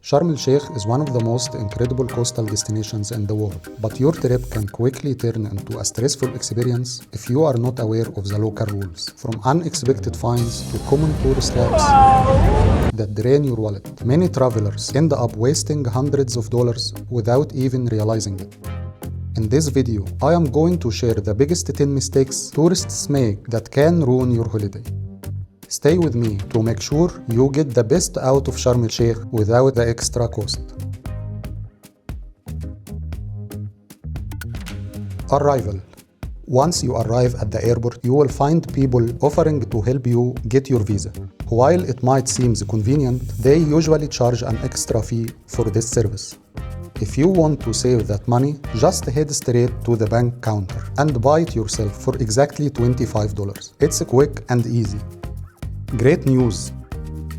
Sharm El Sheikh is one of the most incredible coastal destinations in the world, but your trip can quickly turn into a stressful experience if you are not aware of the local rules. From unexpected fines to common tourist traps that drain your wallet, many travelers end up wasting hundreds of dollars without even realizing it. In this video, I am going to share the biggest 10 mistakes tourists make that can ruin your holiday. Stay with me to make sure you get the best out of Sharm El Sheikh without the extra cost. Arrival. Once you arrive at the airport, you will find people offering to help you get your visa. While it might seem convenient, they usually charge an extra fee for this service. If you want to save that money, just head straight to the bank counter and buy it yourself for exactly $25. It's quick and easy. Great news!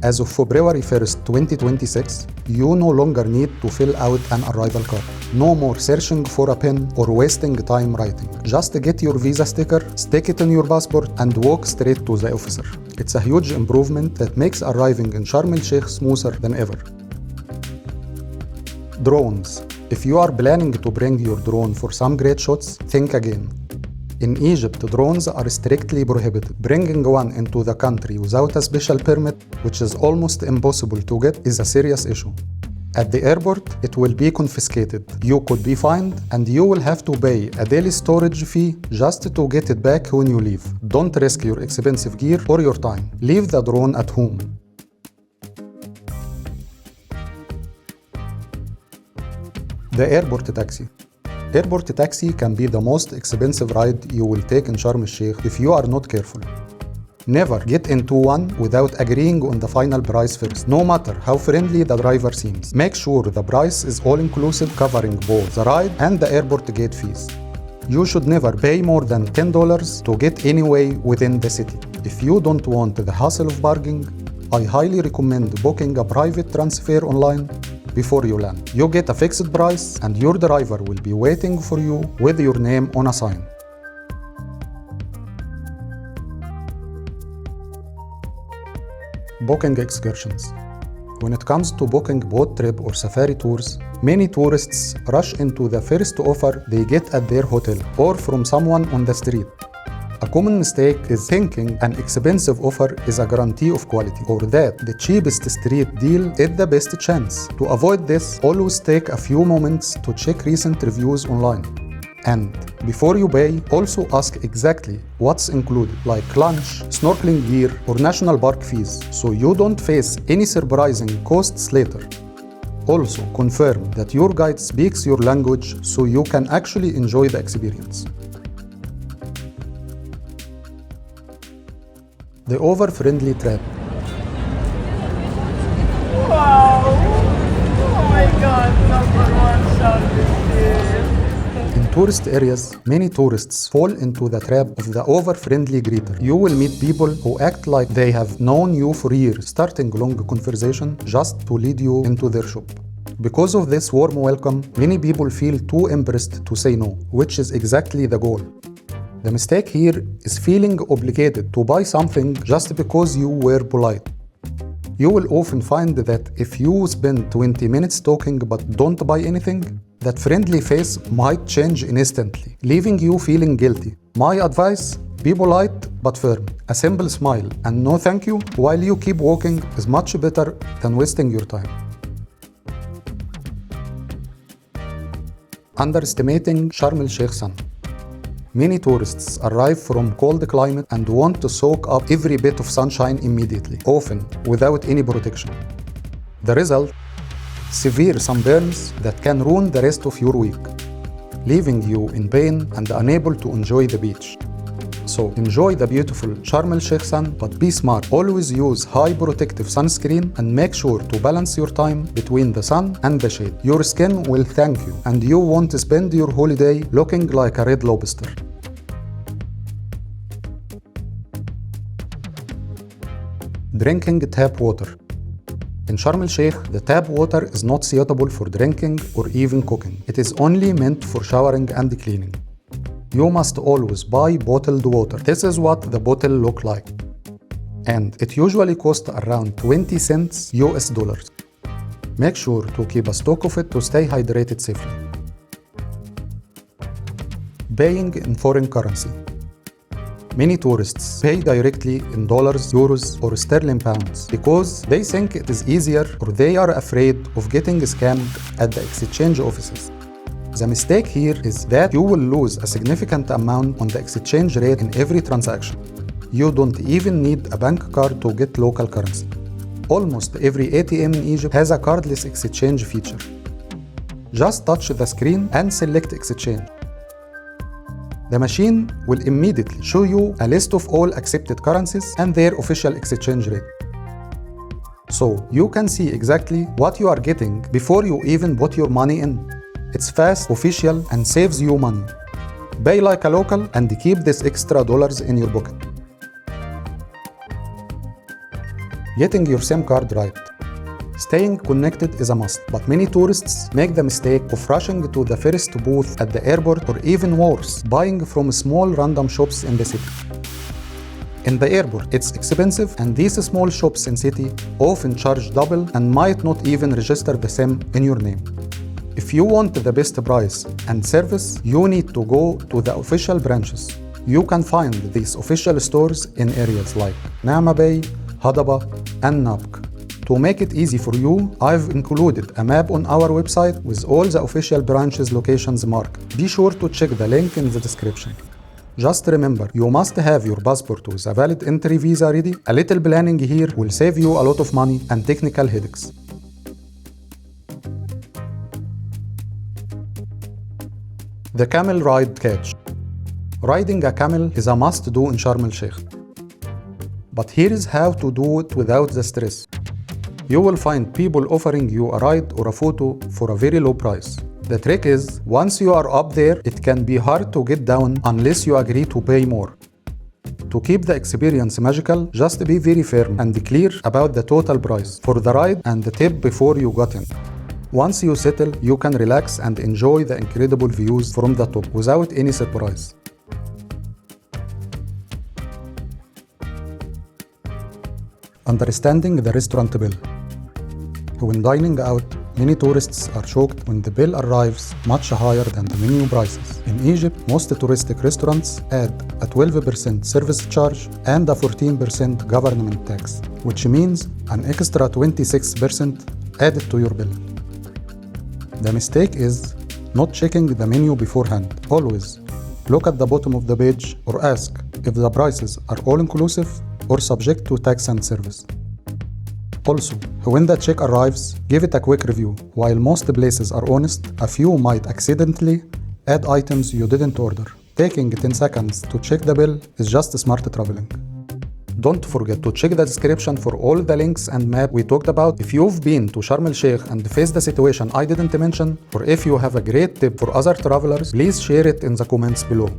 As of February 1st, 2026, you no longer need to fill out an arrival card. No more searching for a pen or wasting time writing. Just get your visa sticker, stick it on your passport, and walk straight to the officer. It's a huge improvement that makes arriving in Sharm El Sheikh smoother than ever. Drones. If you are planning to bring your drone for some great shots, think again. In Egypt, drones are strictly prohibited. Bringing one into the country without a special permit, which is almost impossible to get, is a serious issue. At the airport, it will be confiscated. You could be fined, and you will have to pay a daily storage fee just to get it back when you leave. Don't risk your expensive gear or your time. Leave the drone at home. The airport taxi. Airport taxi can be the most expensive ride you will take in Sharm El Sheikh if you are not careful. Never get into one without agreeing on the final price first, no matter how friendly the driver seems. Make sure the price is all-inclusive, covering both the ride and the airport gate fees. You should never pay more than $10 to get anywhere within the city. If you don't want the hassle of bargaining, I highly recommend booking a private transfer online before you land. You get a fixed price and your driver will be waiting for you with your name on a sign. Booking excursions. When it comes to booking boat trip or safari tours, many tourists rush into the first offer they get at their hotel or from someone on the street. A common mistake is thinking an expensive offer is a guarantee of quality, or that the cheapest street deal is the best chance. To avoid this, always take a few moments to check recent reviews online. And before you pay, also ask exactly what's included, like lunch, snorkeling gear, or national park fees, so you don't face any surprising costs later. Also, confirm that your guide speaks your language so you can actually enjoy the experience. The over-friendly trap. Wow! Oh my god, #1 Sharm El Sheikh. In tourist areas, many tourists fall into the trap of the over-friendly greeter. You will meet people who act like they have known you for years, starting long conversation just to lead you into their shop. Because of this warm welcome, many people feel too embarrassed to say no, which is exactly the goal. The mistake here is feeling obligated to buy something just because you were polite. You will often find that if you spend 20 minutes talking but don't buy anything, that friendly face might change instantly, leaving you feeling guilty. My advice: be polite but firm. A simple smile and no thank you while you keep walking is much better than wasting your time. Underestimating Sharm El Sheikh sun. Many tourists arrive from cold climate and want to soak up every bit of sunshine immediately, often without any protection. The result? Severe sunburns that can ruin the rest of your week, leaving you in pain and unable to enjoy the beach. So enjoy the beautiful Sharm El Sheikh sun, but be smart. Always use high protective sunscreen and make sure to balance your time between the sun and the shade. Your skin will thank you, and you won't spend your holiday looking like a red lobster. Drinking tap water. In Sharm El Sheikh, the tap water is not suitable for drinking or even cooking. It is only meant for showering and cleaning. You must always buy bottled water. This is what the bottle looks like. And it usually costs around 20 cents US dollars. Make sure to keep a stock of it to stay hydrated safely. Paying in foreign currency. Many tourists pay directly in dollars, euros, or sterling pounds because they think it is easier or they are afraid of getting scammed at the exchange offices. The mistake here is that you will lose a significant amount on the exchange rate in every transaction. You don't even need a bank card to get local currency. Almost every ATM in Egypt has a cardless exchange feature. Just touch the screen and select exchange. The machine will immediately show you a list of all accepted currencies and their official exchange rate. So you can see exactly what you are getting before you even put your money in. It's fast, official, and saves you money. Pay like a local and keep this extra dollars in your pocket. Getting your SIM card right. Staying connected is a must, but many tourists make the mistake of rushing to the first booth at the airport or even worse, buying from small random shops in the city. In the airport, it's expensive and these small shops in city often charge double and might not even register the SIM in your name. If you want the best price and service, you need to go to the official branches. You can find these official stores in areas like Naama Bay, Hadaba, and Nabk. To make it easy for you, I've included a map on our website with all the official branches locations marked. Be sure to check the link in the description. Just remember, you must have your passport with a valid entry visa ready. A little planning here will save you a lot of money and technical headaches. The camel ride catch. Riding a camel is a must-do in Sharm El Sheikh. But here is how to do it without the stress. You will find people offering you a ride or a photo for a very low price. The trick is, once you are up there, it can be hard to get down unless you agree to pay more. To keep the experience magical, just be very firm and clear about the total price for the ride and the tip before you got in. Once you settle, you can relax and enjoy the incredible views from the top without any surprise. Understanding the restaurant bill. When dining out, many tourists are shocked when the bill arrives much higher than the menu prices. In Egypt, most touristic restaurants add a 12% service charge and a 14% government tax, which means an extra 26% added to your bill. The mistake is not checking the menu beforehand. Always look at the bottom of the page or ask if the prices are all-inclusive or subject to tax and service. Also, when the check arrives, give it a quick review. While most places are honest, a few might accidentally add items you didn't order. Taking 10 seconds to check the bill is just smart traveling. Don't forget to check the description for all the links and map we talked about. If you've been to Sharm El Sheikh and faced the situation I didn't mention, or if you have a great tip for other travelers, please share it in the comments below.